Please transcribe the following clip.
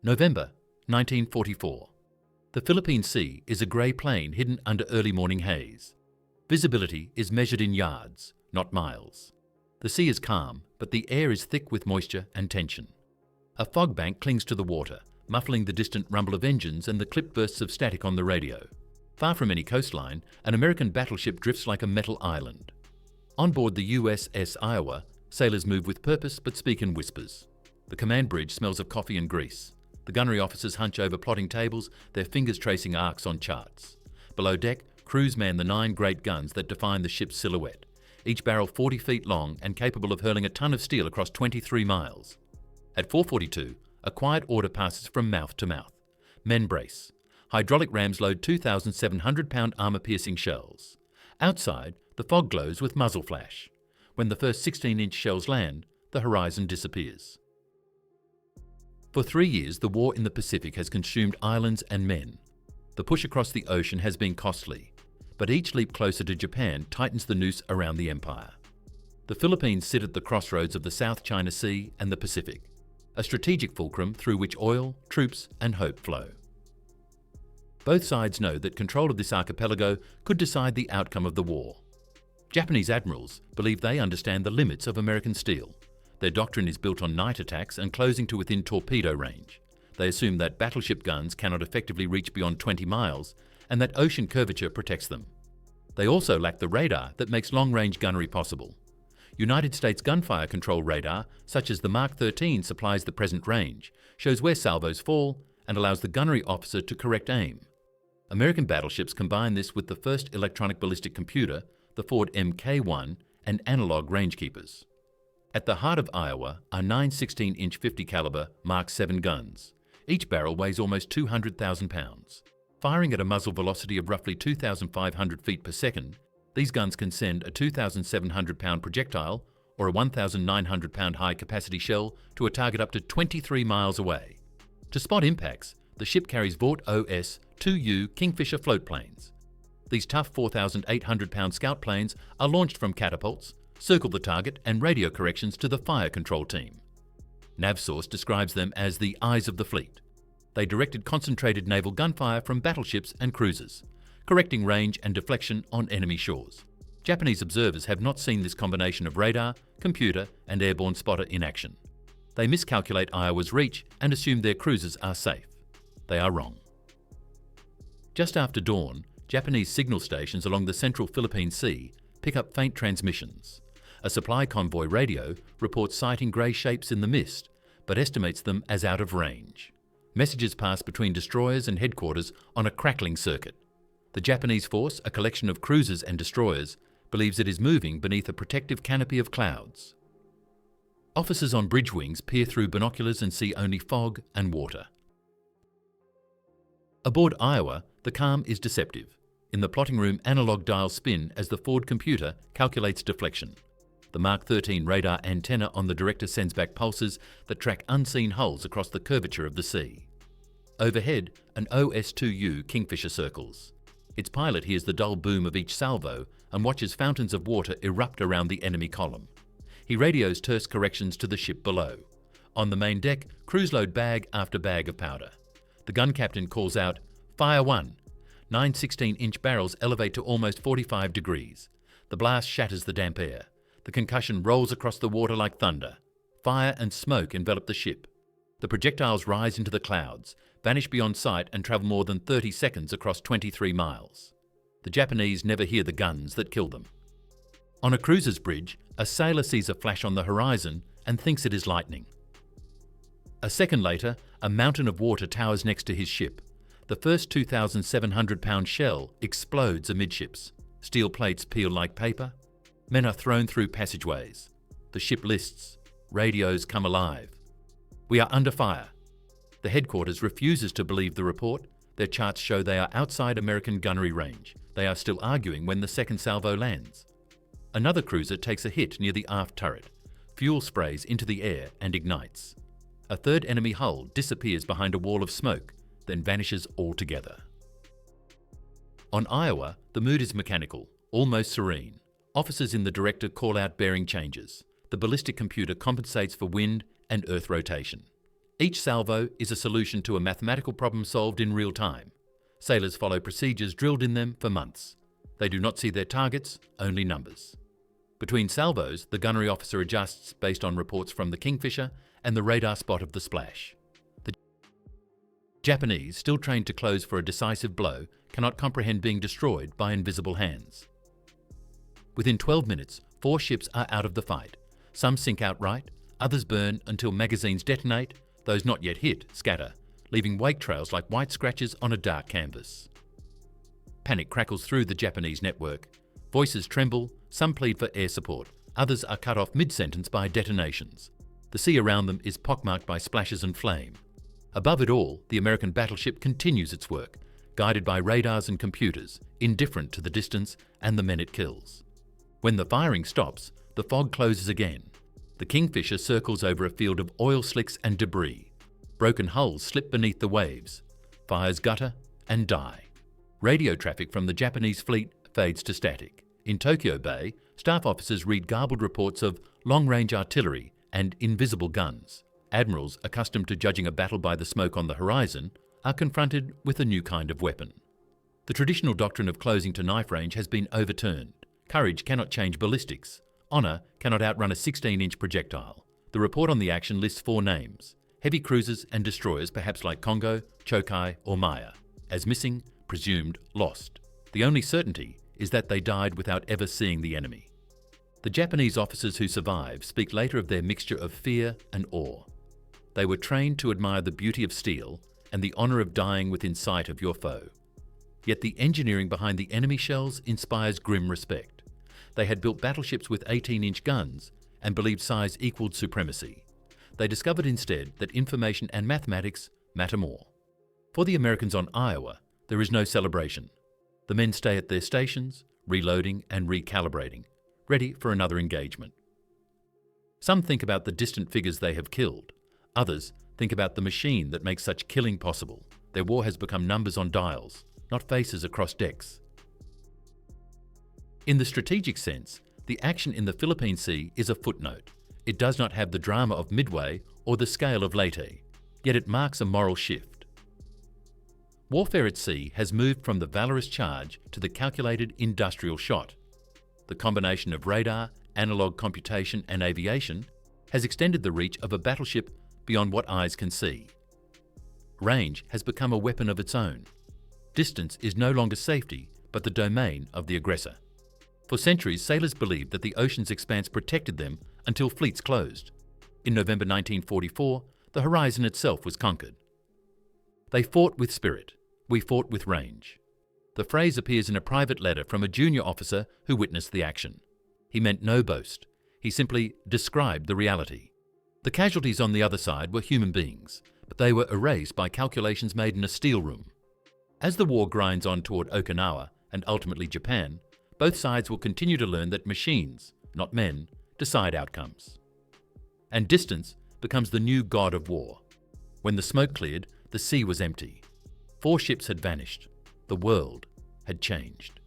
November 1944. The Philippine Sea is a grey plain hidden under early morning haze. Visibility is measured in yards, not miles. The sea is calm, but the air is thick with moisture and tension. A fog bank clings to the water, muffling the distant rumble of engines and the clipped bursts of static on the radio. Far from any coastline, an American battleship drifts like a metal island. On board the USS Iowa, sailors move with purpose but speak in whispers. The command bridge smells of coffee and grease. The gunnery officers hunch over plotting tables, their fingers tracing arcs on charts. Below deck, crews man the 9 great guns that define the ship's silhouette, each barrel 40 feet long and capable of hurling a ton of steel across 23 miles. At 4:42, a quiet order passes from mouth to mouth. Men brace. Hydraulic rams load 2,700-pound armor-piercing shells. Outside, the fog glows with muzzle flash. When the first 16-inch shells land, the horizon disappears. For 3 years, the war in the Pacific has consumed islands and men. The push across the ocean has been costly, but each leap closer to Japan tightens the noose around the empire. The Philippines sit at the crossroads of the South China Sea and the Pacific, a strategic fulcrum through which oil, troops, and hope flow. Both sides know that control of this archipelago could decide the outcome of the war. Japanese admirals believe they understand the limits of American steel. Their doctrine is built on night attacks and closing to within torpedo range. They assume that battleship guns cannot effectively reach beyond 20 miles and that ocean curvature protects them. They also lack the radar that makes long-range gunnery possible. United States gunfire control radar, such as the Mark 13 supplies the present range, shows where salvos fall and allows the gunnery officer to correct aim. American battleships combine this with the first electronic ballistic computer, the Ford Mk1, and analog rangekeepers. At the heart of Iowa are 9 16-inch 50 caliber Mark 7 guns. Each barrel weighs almost 200,000 pounds. Firing at a muzzle velocity of roughly 2,500 feet per second, these guns can send a 2,700-pound projectile or a 1,900-pound high-capacity shell to a target up to 23 miles away. To spot impacts, the ship carries Vought OS 2U Kingfisher floatplanes. These tough 4,800-pound scout planes are launched from catapults, circle the target and radio corrections to the fire control team. NavSource describes them as the eyes of the fleet. They directed concentrated naval gunfire from battleships and cruisers, correcting range and deflection on enemy shores. Japanese observers have not seen this combination of radar, computer and airborne spotter in action. They miscalculate Iowa's reach and assume their cruisers are safe. They are wrong. Just after dawn, Japanese signal stations along the central Philippine Sea pick up faint transmissions. A supply convoy radio reports sighting grey shapes in the mist, but estimates them as out of range. Messages pass between destroyers and headquarters on a crackling circuit. The Japanese force, a collection of cruisers and destroyers, believes it is moving beneath a protective canopy of clouds. Officers on bridge wings peer through binoculars and see only fog and water. Aboard Iowa, the calm is deceptive. In the plotting room, analog dials spin as the Ford computer calculates deflection. The Mark 13 radar antenna on the director sends back pulses that track unseen hulls across the curvature of the sea. Overhead, an OS-2U Kingfisher circles. Its pilot hears the dull boom of each salvo and watches fountains of water erupt around the enemy column. He radios terse corrections to the ship below. On the main deck, crews load bag after bag of powder. The gun captain calls out, "Fire 1." 9 16-inch barrels elevate to almost 45 degrees. The blast shatters the damp air. The concussion rolls across the water like thunder. Fire and smoke envelop the ship. The projectiles rise into the clouds, vanish beyond sight and travel more than 30 seconds across 23 miles. The Japanese never hear the guns that kill them. On a cruiser's bridge, a sailor sees a flash on the horizon and thinks it is lightning. A second later, a mountain of water towers next to his ship. The first 2,700-pound shell explodes amidships. Steel plates peel like paper. Men are thrown through passageways. The ship lists. Radios come alive. "We are under fire." The headquarters refuses to believe the report. Their charts show they are outside American gunnery range. They are still arguing when the second salvo lands. Another cruiser takes a hit near the aft turret. Fuel sprays into the air and ignites. A third enemy hull disappears behind a wall of smoke, then vanishes altogether. On Iowa, the mood is mechanical, almost serene. Officers in the director call out bearing changes. The ballistic computer compensates for wind and earth rotation. Each salvo is a solution to a mathematical problem solved in real time. Sailors follow procedures drilled in them for months. They do not see their targets, only numbers. Between salvos, the gunnery officer adjusts based on reports from the Kingfisher and the radar spot of the splash. The Japanese, still trained to close for a decisive blow, cannot comprehend being destroyed by invisible hands. Within 12 minutes, 4 ships are out of the fight. Some sink outright, others burn until magazines detonate, those not yet hit scatter, leaving wake trails like white scratches on a dark canvas. Panic crackles through the Japanese network. Voices tremble, some plead for air support, others are cut off mid-sentence by detonations. The sea around them is pockmarked by splashes and flame. Above it all, the American battleship continues its work, guided by radars and computers, indifferent to the distance and the men it kills. When the firing stops, the fog closes again. The Kingfisher circles over a field of oil slicks and debris. Broken hulls slip beneath the waves. Fires gutter and die. Radio traffic from the Japanese fleet fades to static. In Tokyo Bay, staff officers read garbled reports of long-range artillery and invisible guns. Admirals, accustomed to judging a battle by the smoke on the horizon, are confronted with a new kind of weapon. The traditional doctrine of closing to knife range has been overturned. Courage cannot change ballistics. Honour cannot outrun a 16-inch projectile. The report on the action lists 4 names: heavy cruisers and destroyers, perhaps like Kongo, Chokai or Maya, as missing, presumed lost. The only certainty is that they died without ever seeing the enemy. The Japanese officers who survive speak later of their mixture of fear and awe. They were trained to admire the beauty of steel and the honour of dying within sight of your foe. Yet the engineering behind the enemy shells inspires grim respect. They had built battleships with 18-inch guns and believed size equaled supremacy. They discovered instead that information and mathematics matter more. For the Americans on Iowa, there is no celebration. The men stay at their stations, reloading and recalibrating, ready for another engagement. Some think about the distant figures they have killed. Others think about the machine that makes such killing possible. Their war has become numbers on dials, not faces across decks. In the strategic sense, the action in the Philippine Sea is a footnote. It does not have the drama of Midway or the scale of Leyte, yet it marks a moral shift. Warfare at sea has moved from the valorous charge to the calculated industrial shot. The combination of radar, analog computation and aviation has extended the reach of a battleship beyond what eyes can see. Range has become a weapon of its own. Distance is no longer safety, but the domain of the aggressor. For centuries, sailors believed that the ocean's expanse protected them until fleets closed. In November 1944, the horizon itself was conquered. They fought with spirit. We fought with range. The phrase appears in a private letter from a junior officer who witnessed the action. He meant no boast. He simply described the reality. The casualties on the other side were human beings, but they were erased by calculations made in a steel room. As the war grinds on toward Okinawa and ultimately Japan, both sides will continue to learn that machines, not men, decide outcomes. And distance becomes the new god of war. When the smoke cleared, the sea was empty. 4 ships had vanished. The world had changed.